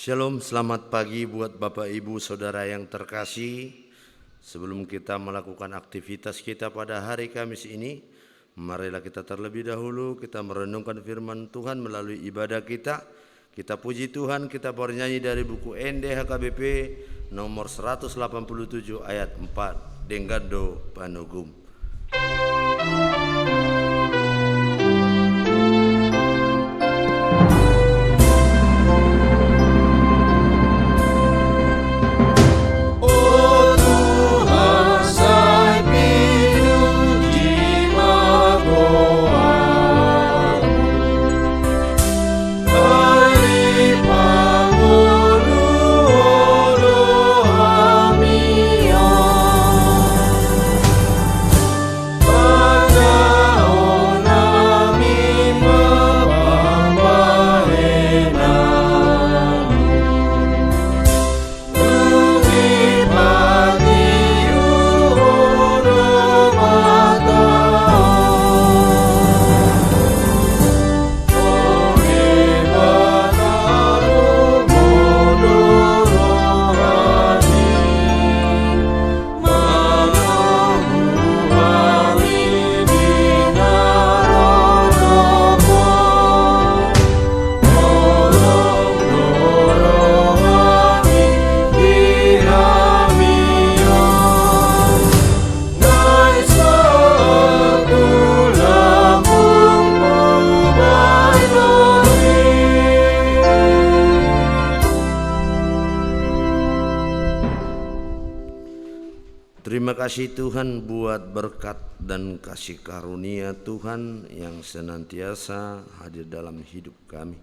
Shalom, selamat pagi buat Bapak Ibu Saudara yang terkasih. Sebelum kita melakukan aktivitas kita pada hari Kamis ini, marilah kita terlebih dahulu kita merenungkan firman Tuhan melalui ibadah kita. Kita puji Tuhan, kita bernyanyi dari buku NDHKBP nomor 187 ayat 4, Denggado Panugum. Terima kasih Tuhan buat berkat dan kasih karunia Tuhan yang senantiasa hadir dalam hidup kami.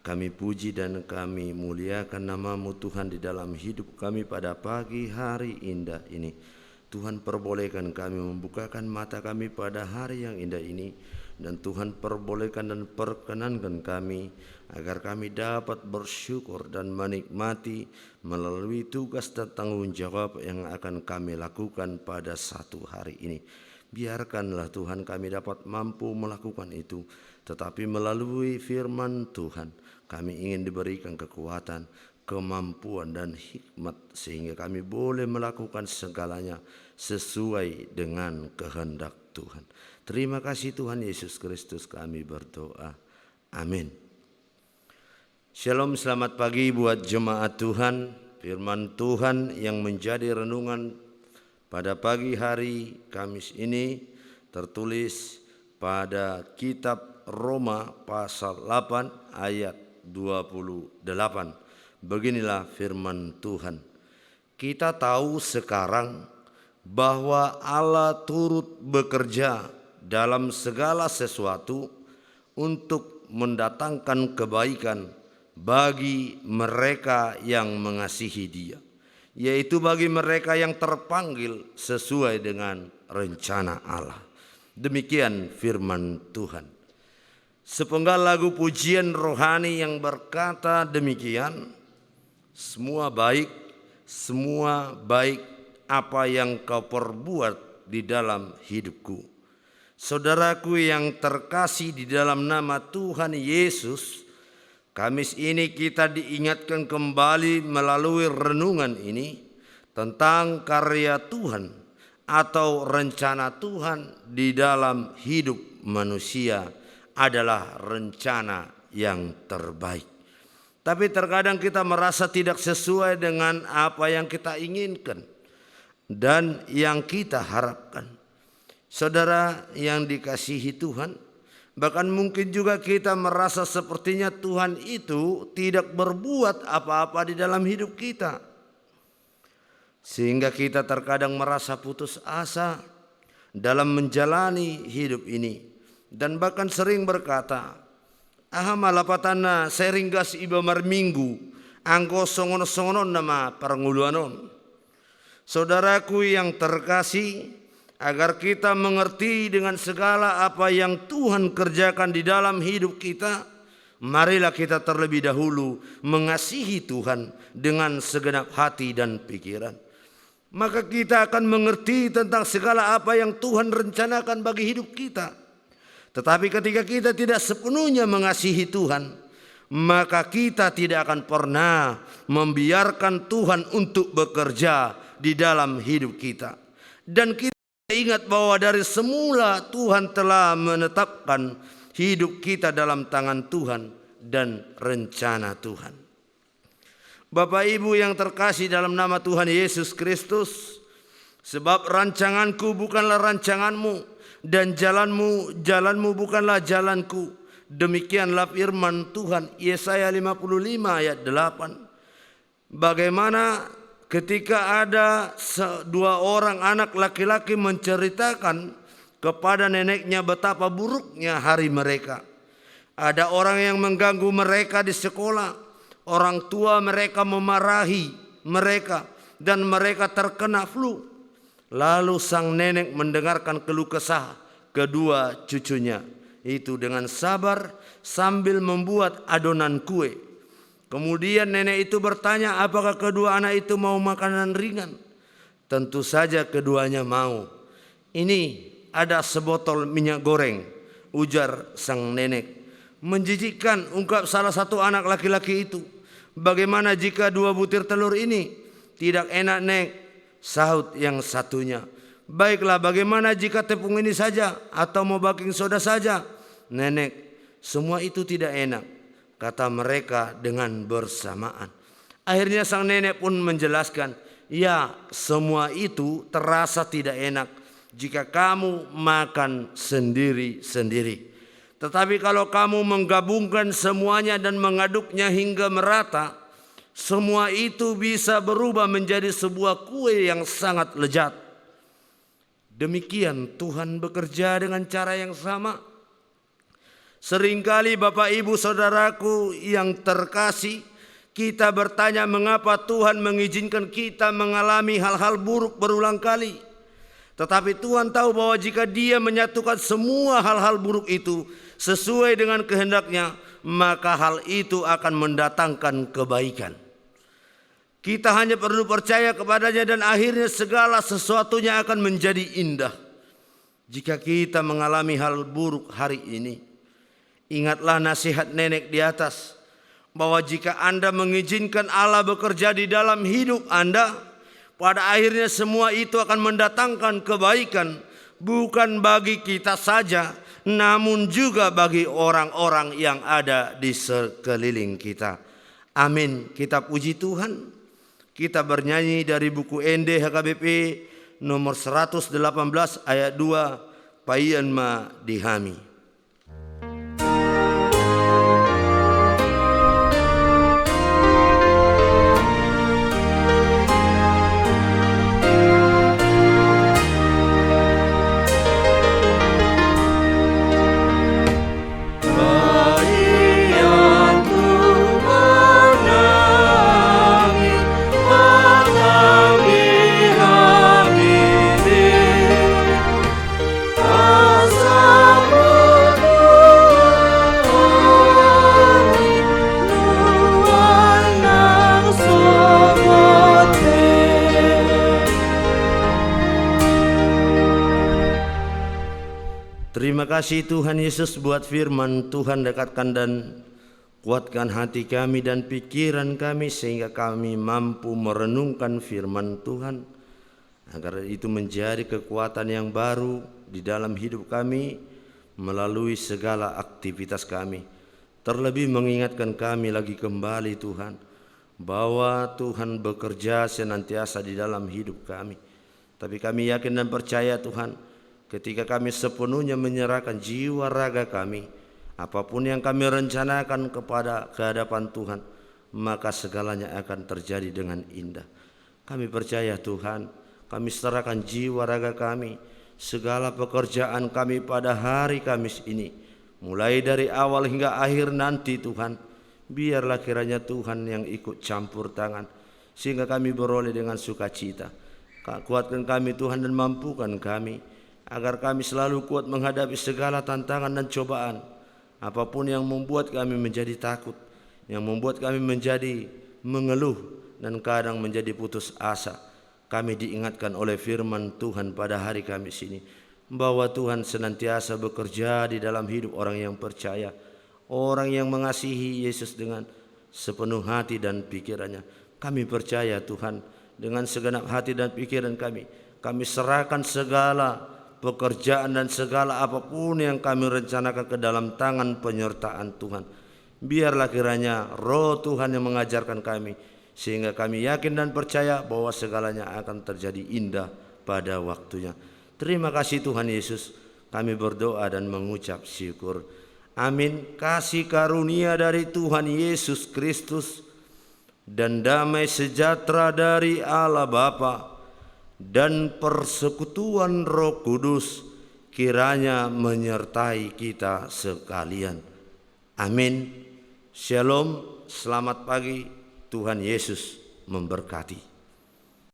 Kami puji dan kami muliakan nama-Mu Tuhan di dalam hidup kami pada pagi hari indah ini. Tuhan perbolehkan kami membukakan mata kami pada hari yang indah ini. Dan Tuhan perbolehkan dan perkenankan kami agar kami dapat bersyukur dan menikmati melalui tugas dan tanggung jawab yang akan kami lakukan pada satu hari ini. Biarkanlah Tuhan kami dapat mampu melakukan itu, tetapi melalui firman Tuhan kami ingin diberikan kekuatan, kemampuan dan hikmat sehingga kami boleh melakukan segalanya sesuai dengan kehendak Tuhan. Terima kasih Tuhan Yesus Kristus kami berdoa. Amin. Shalom, selamat pagi buat jemaat Tuhan. Firman Tuhan yang menjadi renungan pada pagi hari Kamis ini tertulis pada kitab Roma pasal 8 ayat 28. Beginilah firman Tuhan. Kita tahu sekarang bahwa Allah turut bekerja dalam segala sesuatu untuk mendatangkan kebaikan bagi mereka yang mengasihi Dia, yaitu bagi mereka yang terpanggil sesuai dengan rencana Allah. Demikian firman Tuhan. Sepenggal lagu pujian rohani yang berkata demikian, semua baik apa yang kau perbuat di dalam hidupku. Saudaraku yang terkasih di dalam nama Tuhan Yesus, Kamis ini kita diingatkan kembali melalui renungan ini tentang karya Tuhan atau rencana Tuhan di dalam hidup manusia adalah rencana yang terbaik. Tapi terkadang kita merasa tidak sesuai dengan apa yang kita inginkan dan yang kita harapkan. Saudara yang dikasihi Tuhan, bahkan mungkin juga kita merasa sepertinya Tuhan itu tidak berbuat apa-apa di dalam hidup kita. Sehingga kita terkadang merasa putus asa dalam menjalani hidup ini. Dan bahkan sering berkata, malapatana seringgas iba marminggu, angko songono-songono nama paranguluanon. Saudaraku yang terkasih, agar kita mengerti dengan segala apa yang Tuhan kerjakan di dalam hidup kita, marilah kita terlebih dahulu mengasihi Tuhan dengan segenap hati dan pikiran. Maka kita akan mengerti tentang segala apa yang Tuhan rencanakan bagi hidup kita. Tetapi ketika kita tidak sepenuhnya mengasihi Tuhan, maka kita tidak akan pernah membiarkan Tuhan untuk bekerja di dalam hidup kita. Dan kita ingat bahwa dari semula Tuhan telah menetapkan hidup kita dalam tangan Tuhan dan rencana Tuhan. Bapak Ibu yang terkasih dalam nama Tuhan Yesus Kristus, sebab rancanganku bukanlah rancanganmu dan jalanmu bukanlah jalanku. Demikianlah firman Tuhan, Yesaya 55 ayat 8. Bagaimana ketika ada dua orang anak laki-laki menceritakan kepada neneknya betapa buruknya hari mereka. Ada orang yang mengganggu mereka di sekolah. Orang tua mereka memarahi mereka dan mereka terkena flu. Lalu sang nenek mendengarkan keluh kesah kedua cucunya itu dengan sabar sambil membuat adonan kue. Kemudian nenek itu bertanya, apakah kedua anak itu mau makanan ringan? Tentu saja keduanya mau. Ini ada sebotol minyak goreng, ujar sang nenek. Menjijikkan, ungkap salah satu anak laki-laki itu. Bagaimana jika 2 butir telur ini? Tidak enak, Nek, sahut yang satunya. Baiklah, bagaimana jika tepung ini saja atau mau baking soda saja? Nenek, semua itu tidak enak, kata mereka dengan bersamaan. Akhirnya sang nenek pun menjelaskan, ya, semua itu terasa tidak enak jika kamu makan sendiri-sendiri. Tetapi kalau kamu menggabungkan semuanya dan mengaduknya hingga merata, semua itu bisa berubah menjadi sebuah kue yang sangat lezat. Demikian Tuhan bekerja dengan cara yang sama. Seringkali Bapak Ibu Saudaraku yang terkasih, kita bertanya mengapa Tuhan mengizinkan kita mengalami hal-hal buruk berulang kali. Tetapi Tuhan tahu bahwa jika Dia menyatukan semua hal-hal buruk itu sesuai dengan kehendaknya, maka hal itu akan mendatangkan kebaikan. Kita hanya perlu percaya kepadanya dan akhirnya segala sesuatunya akan menjadi indah. Jika kita mengalami hal buruk hari ini, ingatlah nasihat nenek di atas, bahwa jika Anda mengizinkan Allah bekerja di dalam hidup Anda, pada akhirnya semua itu akan mendatangkan kebaikan, bukan bagi kita saja, namun juga bagi orang-orang yang ada di sekeliling kita. Amin. Kita puji Tuhan. Kita bernyanyi dari buku ND HKBP nomor 118 ayat 2, Paian ma dihami. Terima kasih Tuhan Yesus buat firman Tuhan, dekatkan dan kuatkan hati kami dan pikiran kami sehingga kami mampu merenungkan firman Tuhan, agar itu menjadi kekuatan yang baru di dalam hidup kami melalui segala aktivitas kami. Terlebih mengingatkan kami lagi kembali Tuhan, bahwa Tuhan bekerja senantiasa di dalam hidup kami. Tapi kami yakin dan percaya Tuhan, ketika kami sepenuhnya menyerahkan jiwa raga kami, apapun yang kami rencanakan ke hadapan Tuhan, maka segalanya akan terjadi dengan indah. Kami percaya Tuhan, kami serahkan jiwa raga kami, segala pekerjaan kami pada hari Kamis ini, mulai dari awal hingga akhir nanti Tuhan, biarlah kiranya Tuhan yang ikut campur tangan, sehingga kami beroleh dengan sukacita. Kuatkan kami Tuhan dan mampukan kami, agar kami selalu kuat menghadapi segala tantangan dan cobaan. Apapun yang membuat kami menjadi takut, yang membuat kami menjadi mengeluh dan kadang menjadi putus asa, kami diingatkan oleh firman Tuhan pada hari Kamis ini, bahwa Tuhan senantiasa bekerja di dalam hidup orang yang percaya, orang yang mengasihi Yesus dengan sepenuh hati dan pikirannya. Kami percaya Tuhan, dengan segenap hati dan pikiran kami serahkan segala pekerjaan dan segala apapun yang kami rencanakan ke dalam tangan penyertaan Tuhan. Biarlah kiranya Roh Tuhan yang mengajarkan kami, sehingga kami yakin dan percaya bahwa segalanya akan terjadi indah pada waktunya. Terima kasih Tuhan Yesus, kami berdoa dan mengucap syukur. Amin. Kasih karunia dari Tuhan Yesus Kristus dan damai sejahtera dari Allah Bapa dan persekutuan Roh Kudus kiranya menyertai kita sekalian. Amin. Shalom, selamat pagi, Tuhan Yesus memberkati.